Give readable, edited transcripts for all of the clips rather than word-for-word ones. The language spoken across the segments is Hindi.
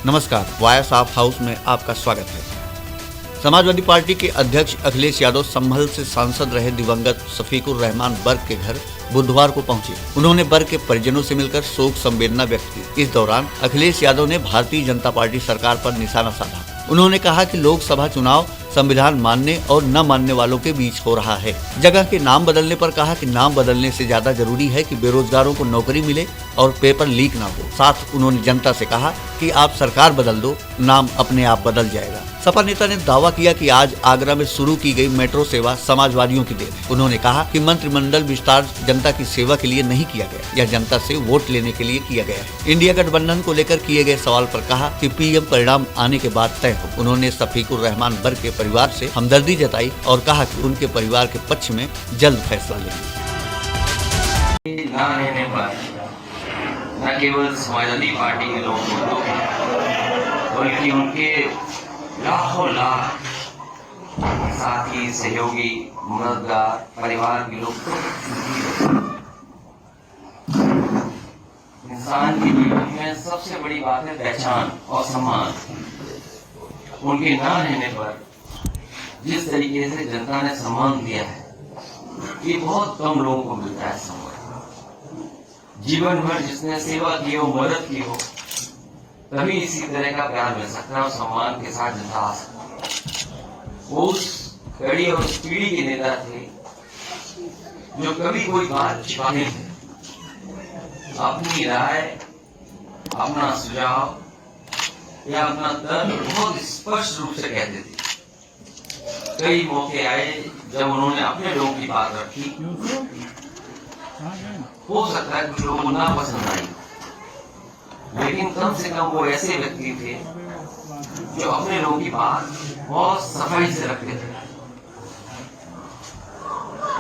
नमस्कार, वाया साफ हाउस में आपका स्वागत है। समाजवादी पार्टी के अध्यक्ष अखिलेश यादव संभल से सांसद रहे दिवंगत शफीकुर रहमान बर्क के घर बुधवार को पहुंचे। उन्होंने बर्क के परिजनों से मिलकर शोक संवेदना व्यक्त की। इस दौरान अखिलेश यादव ने भारतीय जनता पार्टी सरकार पर निशाना साधा। उन्होंने कहा कि लोकसभा चुनाव संविधान मानने और न मानने वालों के बीच हो रहा है। जगह के नाम बदलने पर कहा कि नाम बदलने से ज्यादा जरूरी है कि बेरोजगारों को नौकरी मिले और पेपर लीक ना हो। साथ उन्होंने जनता से कहा कि आप सरकार बदल दो, नाम अपने आप बदल जाएगा। सपा नेता ने दावा किया कि आज आगरा में शुरू की गई मेट्रो सेवा समाजवादियों की देन है। उन्होंने कहा कि मंत्रिमंडल विस्तार जनता की सेवा के लिए नहीं किया गया, यह जनता से वोट लेने के लिए किया गया है। इंडिया गठबंधन को लेकर किए गए सवाल पर कहा कि पीएम परिणाम आने के बाद तय हो। उन्होंने शफीकुर रहमान बर्क के परिवार से हमदर्दी जताई और कहा कि उनके परिवार के पक्ष में जल्द फैसला लेंगे। न केवल समाजवादी पार्टी के लोग बल्कि उनके लाखों लाख साथी, सहयोगी, मददगार, परिवार के लोग इंसान के जीवन में सबसे बड़ी बात है पहचान और सम्मान। उनके ना रहने पर जिस तरीके से जनता ने सम्मान दिया है, ये बहुत कम लोगों को मिलता है सम्मान। जीवन भर जिसने सेवा की हो, मदद की हो, तभी इसी तरह का प्यार मिल सकता है और सम्मान के साथ जनता आ सकती है। वो उस कड़ी और उस पीढ़ी के नेता थे जो कभी कोई बात छिपाते थे। अपनी राय, अपना सुझाव या अपना तर्क बहुत स्पष्ट रूप से कहते थे। कई मौके आए जब उन्होंने अपने लोगों की बात रखी, हो सकता है कुछ लोगों को ना पसंद आई, लेकिन कम से कम वो ऐसे व्यक्ति थे जो अपने लोगों की बात बहुत सफाई से रखते थे।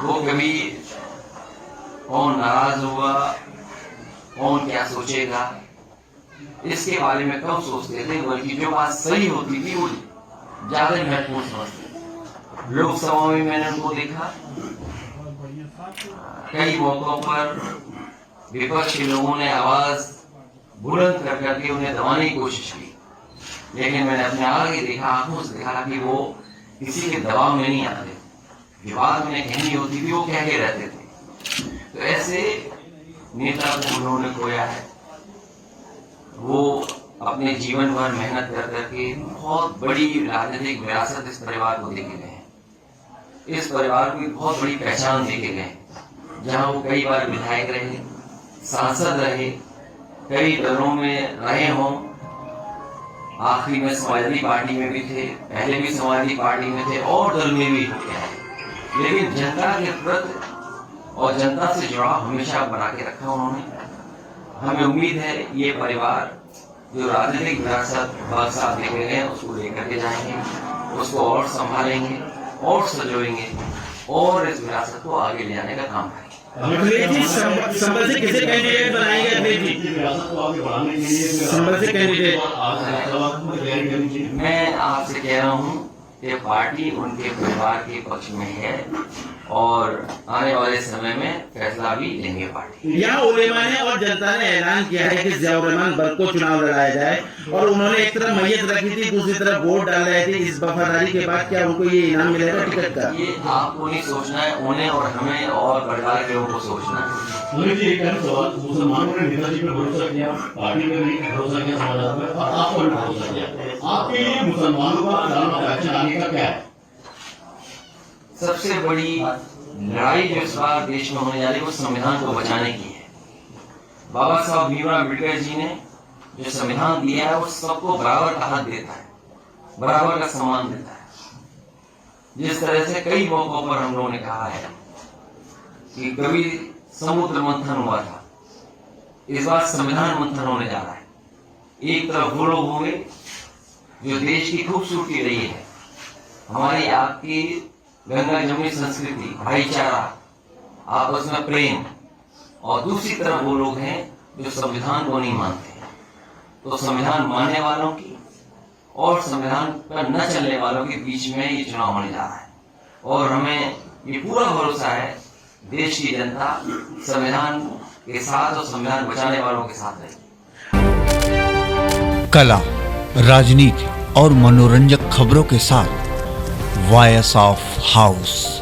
वो कभी कौन नाराज होगा, कौन क्या सोचेगा, इसके बारे में कम सोचते थे, बल्कि जो बात सही होती थी वो ज्यादा महत्वपूर्ण समझते थे। लोकसभा में मैंने उनको देखा, कई मौकों पर विपक्ष के लोगों ने आवाज बुलंद कर करके उन्हें दबाने की कोशिश की, लेकिन मैंने अपने आगे देखा, आंखों से देखा कि वो किसी के दबाव में नहीं आते। जो बात उन्हें कहनी होती थी वो कह के रहते थे। तो ऐसे नेता को उन्होंने खोया है। वो अपने जीवन भर मेहनत कर करके बहुत बड़ी राजनीतिक विरासत इस परिवार को देके गए हैं। इस परिवार को बहुत बड़ी पहचान देके गए, जहाँ वो कई बार विधायक रहे, सांसद रहे, कई दलों में रहे हों, आखिरी में समाजवादी पार्टी में भी थे, पहले भी समाजवादी पार्टी में थे और दल में भी होते हैं, लेकिन जनता के प्रति और जनता से जुड़ाव हमेशा बना के रखा उन्होंने। हमें उम्मीद है ये परिवार जो राजनीतिक विरासत साथ लेके गए उसको लेकर के जाएंगे, उसको और संभालेंगे और सजोएंगे और इस विरासत को आगे ले जाने का काम करेंगे। संभल से किसे कैंडिडेट बनाएंगे? संभल से कैंडिडेट मैं आपसे कह रहा हूँ कि पार्टी उनके परिवार के पक्ष में है और आने वाले समय में फैसला भी लेंगे पार्टी। यहाँ उलेमा ने और जनता ने ऐलान किया है कि ज़ियाउर रहमान बर्क को चुनाव लड़ाया जाए, और उन्होंने एक तरफ मैयत रखी थी, दूसरी तरफ वोट डाल रहे थे। इस वफादारी के बाद क्या उनको ये इनाम मिलेगा टिकट का? ये आपको नहीं सोचना है, उन्हें और हमें और परिवार के लोगों को सोचना है। मुसलमानों ने नेताजी पे भरोसा किया, पार्टी पे भी भरोसा किया, समाज में, और आपको भी भरोसा किया। आपके लिए मुसलमानों का एक्शन आगे का क्या है? सबसे बड़ी लड़ाई जो इस बार देश में होने जा रही है वो संविधान को बचाने की है। बाबा साहब भीमराव अम्बेडकर जी ने जो संविधान दिया है वो सबको बराबर का हक देता है, बराबर का सम्मान देता है। जिस तरह से कई मौकों पर हम लोगों ने कहा है कि कभी समुद्र मंथन हुआ था, इस बार संविधान मंथन होने जा रहा है। एक तरफ वो लोग होंगे जो देश की खूबसूरती रही है, हमारी आपकी गंगा जमुनी संस्कृति, भाईचारा, आपस में प्रेम, और दूसरी तरफ वो लोग हैं जो संविधान को नहीं मानते। तो संविधान मानने वालों की और संविधान पर न चलने वालों के बीच में ये चुनाव होने जा रहा है, और हमें ये पूरा भरोसा है देश की जनता संविधान के साथ और संविधान बचाने वालों के साथ रहेगी। कला, राजनीति और मनोरंजक खबरों के साथ वॉइस ऑफ हाउस।